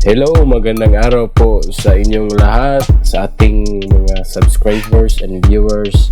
Hello, magandang araw po sa inyong lahat, sa ating mga subscribers and viewers.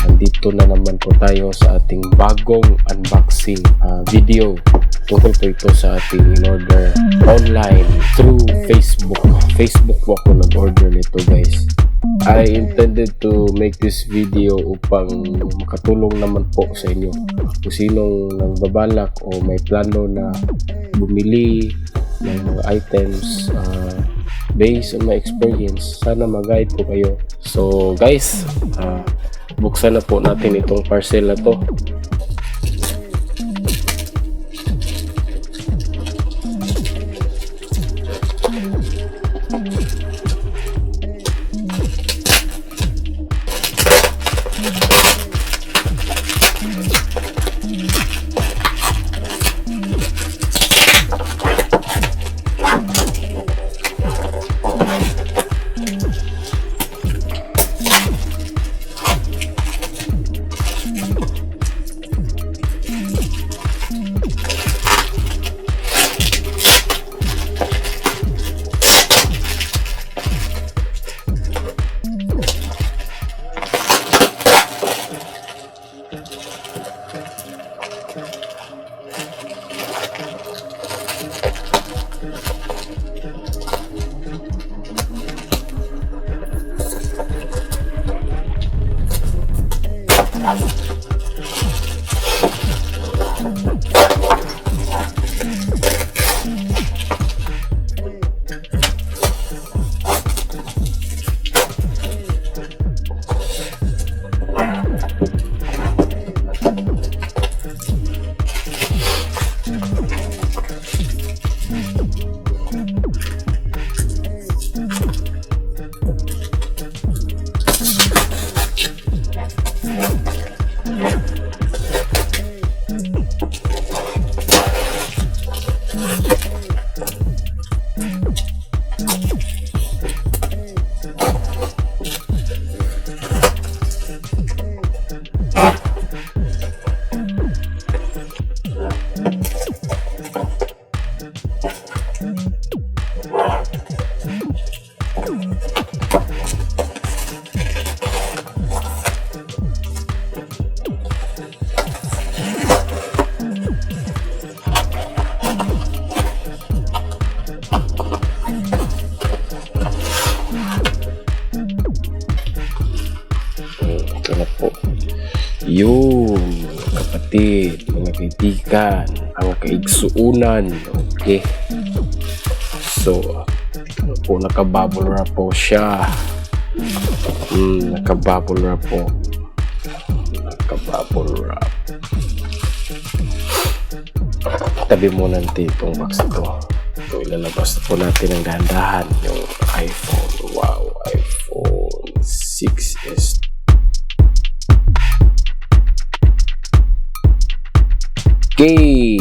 Andito na naman po tayo sa ating bagong unboxing video. Tungkol po ito sa ating in-order online through Facebook. Facebook po ako nag-order nito, guys. I intended to make this video upang makatulong naman po sa inyo. Kung sinong nagbabalak o may plano na bumili ng mga items based on my experience, sana mag-guide ko kayo. So guys, buksan na po natin itong parcel na to. Ito na po yun, mga kapatid, mga kaibigan, mga kaigsuunan. Okay, so ito na po, nakabubble wrap po siya. Nakabubble wrap po, nakabubble wrap. Tabi muna natin itong box ito. Ito, ilalabas na po natin ng dahan-dahan yung iPhone. Wow, iPhone 6s. Okay,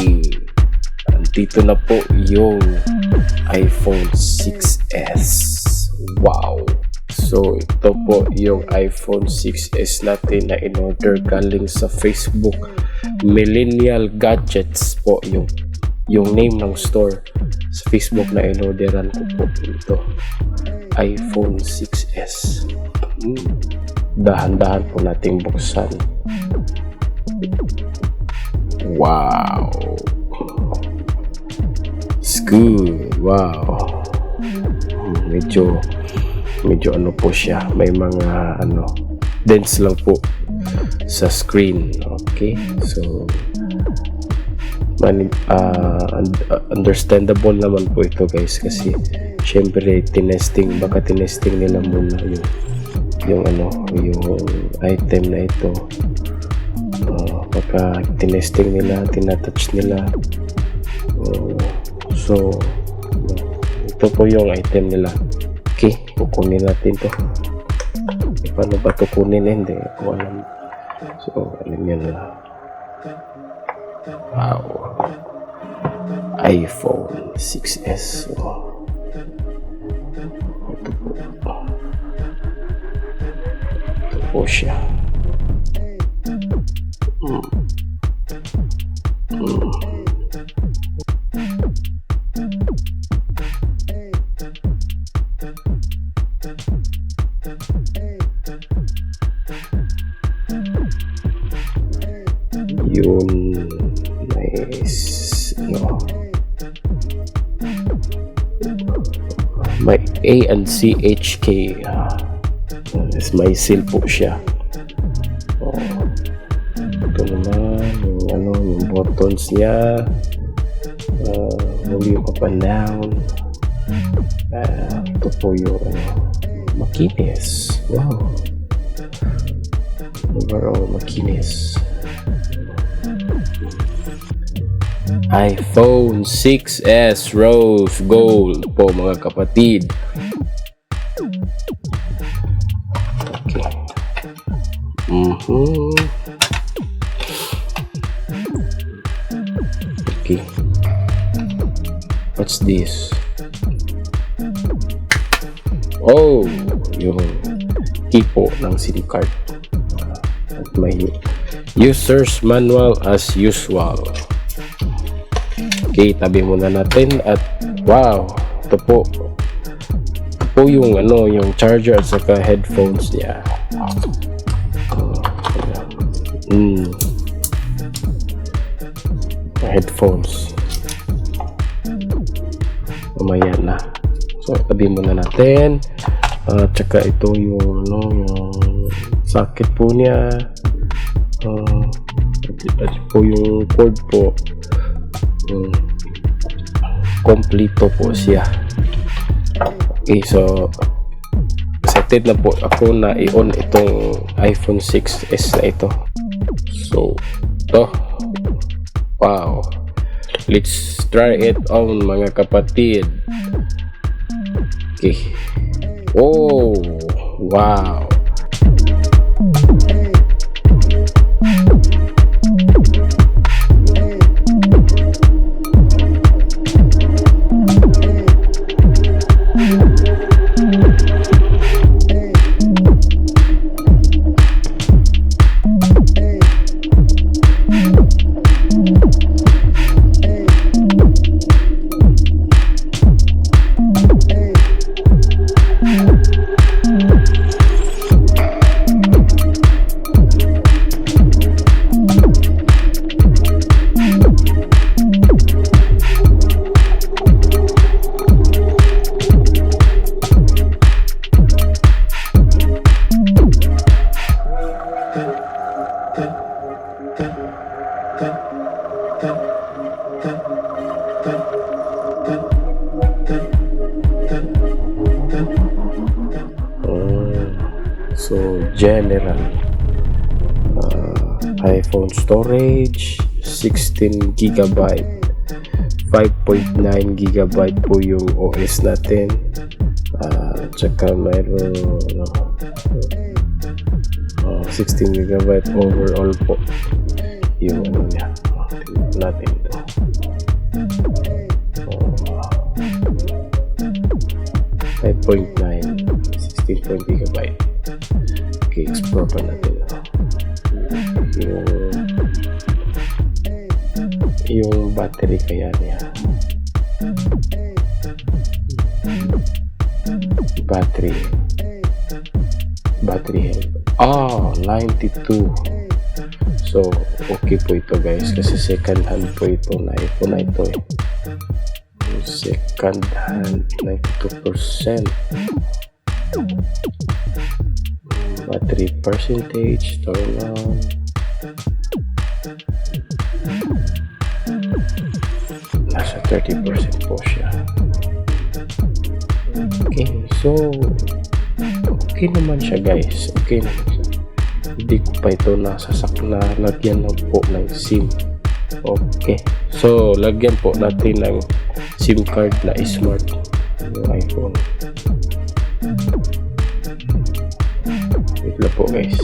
andito na po yung iPhone 6s. Wow, so ito po yung iPhone 6s natin na in-order galing sa Facebook. Millennial Gadgets po yung name ng store sa Facebook na in-orderan ko po ito. iPhone 6s. Dahan-dahan po nating buksan. Wow, it's good. Wow, medyo ano po siya, may mga dents lang po sa screen. Okay, so understandable naman po ito, guys, kasi syempre baka tinesting nila muna yung item na ito. Baka tinesting nila, tinatouch nila. So ito po yung item nila. Okay, kukunin natin to. Paano ba ito kunin? Hindi ko alam. So alam yan na. Wow, iPhone 6s. Wow. Ito po siya. May A and C H K. May seal po siya. Ito naman yung buttons niya, volume up and down. Ito po yung makinis. Wow, overall makinis. iPhone 6s Rose Gold po mga kapatid. Okay. Okay. What's this? Oh, yung key po ng SIM card. At may user's manual as usual. Okay, tabi muna natin at wow, ito po yung yung charger at saka headphones niya. Headphones. Mamaya na. So, tabi muna natin. At saka ito yung socket po niya. At po yung cord po. Kompleto po siya. Okay, so excited na po ako na i-on itong iPhone 6s na ito. So, ito. Wow. Let's try it on mga kapatid. Okay. Oh, wow. So general iPhone storage 16 GB, 5.9 GB po yung OS natin. Tsaka mayroon 16 GB overall po yung niya. Tingnan natin ito. 5.9 16 GB. Okay, explore pa natin yung battery kaya niya. Battery health 92. So okay po ito guys, kasi second hand po ito na iPhone na ito second hand. 92% battery percentage. Turn on. Nasa 30% po siya. Okay, so okay naman siya guys. Okay naman siya. Hindi ko pa ito nasasakla. Lagyan lang po ng SIM. Okay, so lagyan po natin ng SIM card na smart yung iPhone. Wait lang po guys.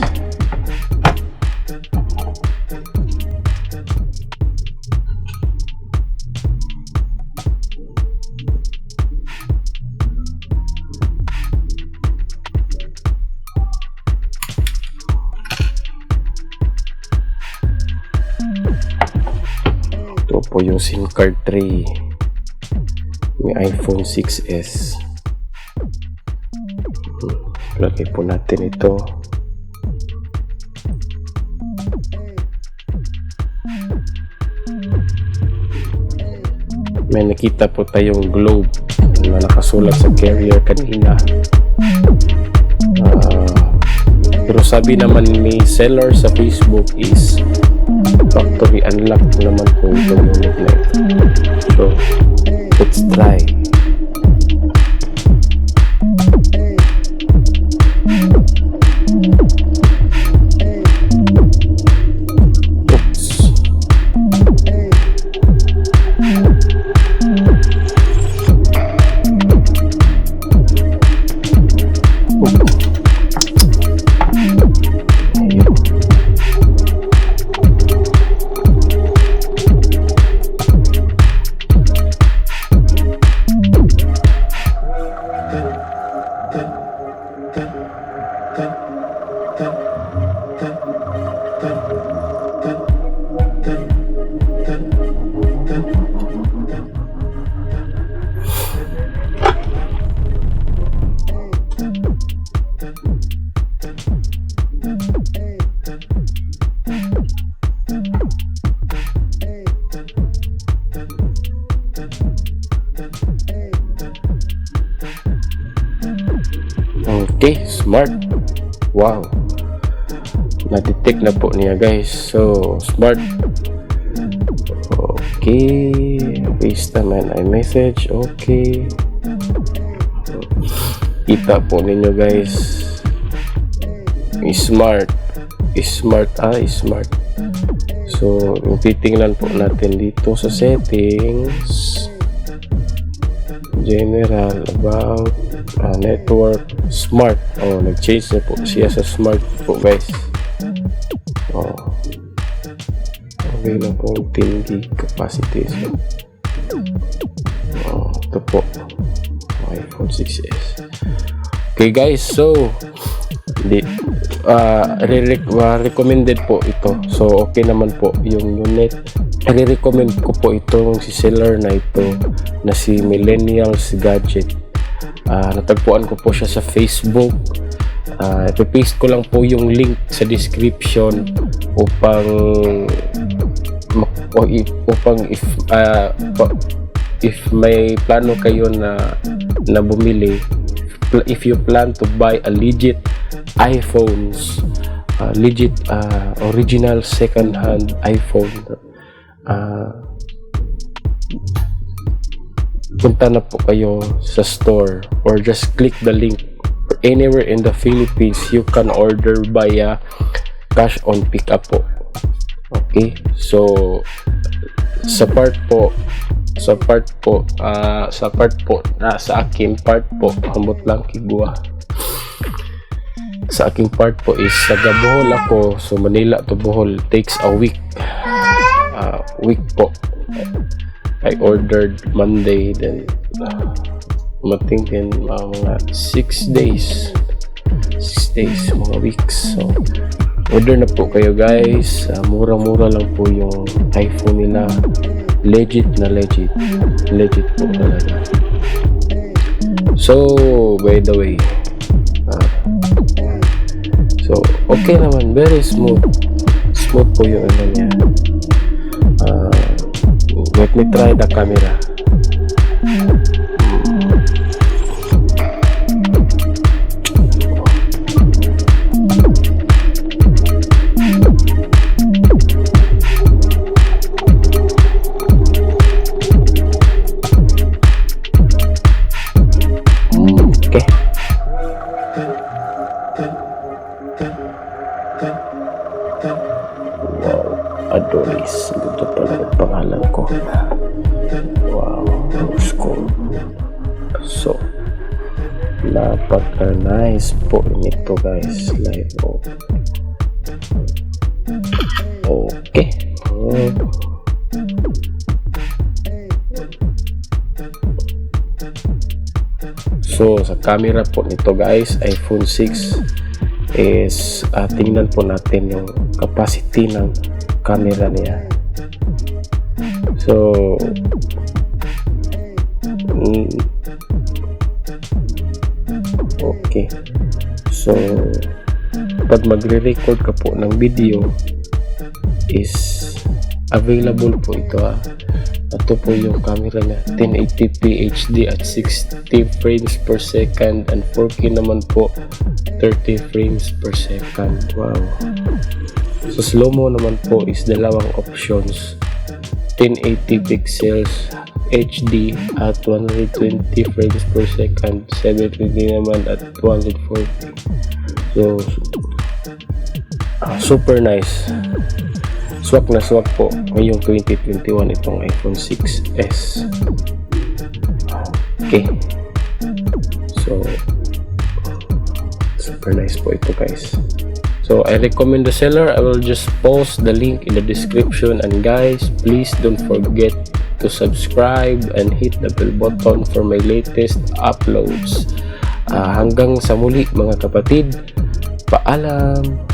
Ito po yung SIM card tray. May iPhone 6s. Lagay po natin ito. May nakita po tayong globe. na nakasulat sa carrier kanina. Pero sabi naman ni seller sa Facebook is factory unlock naman po itong unit na ito. So let's try. Okay, smart. Wow, na-detect na po niya guys. So smart. Okay, paste naman iMessage. Okay, kita po ninyo guys, smart. Smart. So yung titingnan po natin dito sa settings, general, about network, smart. Nag-change na po siya sa smart po guys. Okay na po 10 gig capacity. So ito po iPhone 6s. Okay guys, so recommended po ito. So okay naman po yung unit. I-recommend ko po itong si seller na ito na si MILLENIAL'S Gadget. Natagpuan ko po siya sa Facebook. Ipapaste ko lang po yung link sa description upang if may plano kayo na bumili, if you plan to buy a legit iPhones, legit original second hand iPhone, punta na po kayo sa store or just click the link. Anywhere in the Philippines you can order via cash on pickup po. Okay, so sa part po sa aking part po, ambot lang kigwa. Sa aking part po is sa Bohol ako, so Manila to Bohol takes a week. Week po. I ordered Monday, then mating din mga 6 days, mga weeks. So order na po kayo guys. Mura-mura lang po yung iPhone nila. Legit po talaga. So by the way, so okay naman, very smooth po yung ano niya. Let me try the camera. Okay. Wow, Adonis. Ito pala yung pangalan ko. Wow, rose gold. So napaka-nice po nito guys. Live po. Okay. So sa camera po nito guys, iPhone 6 is tingnan po natin yung capacity ng camera niya. So okay, so pag magre-record ka po ng video is available po ito Ito po yung camera niya, 1080p HD at 60 frames per second, and 4K naman po, 30 frames per second. Wow. So slow-mo naman po is dalawang options, 1080 pixels HD at 120 frames per second, 720 naman at 240. So super nice. Swak na swak po ngayong 2021 itong iPhone 6s. Okay, so super nice po ito guys. So I recommend the seller. I will just post the link in the description, and guys, please don't forget to subscribe and hit the bell button for my latest uploads. Hanggang sa muli mga kapatid, paalam.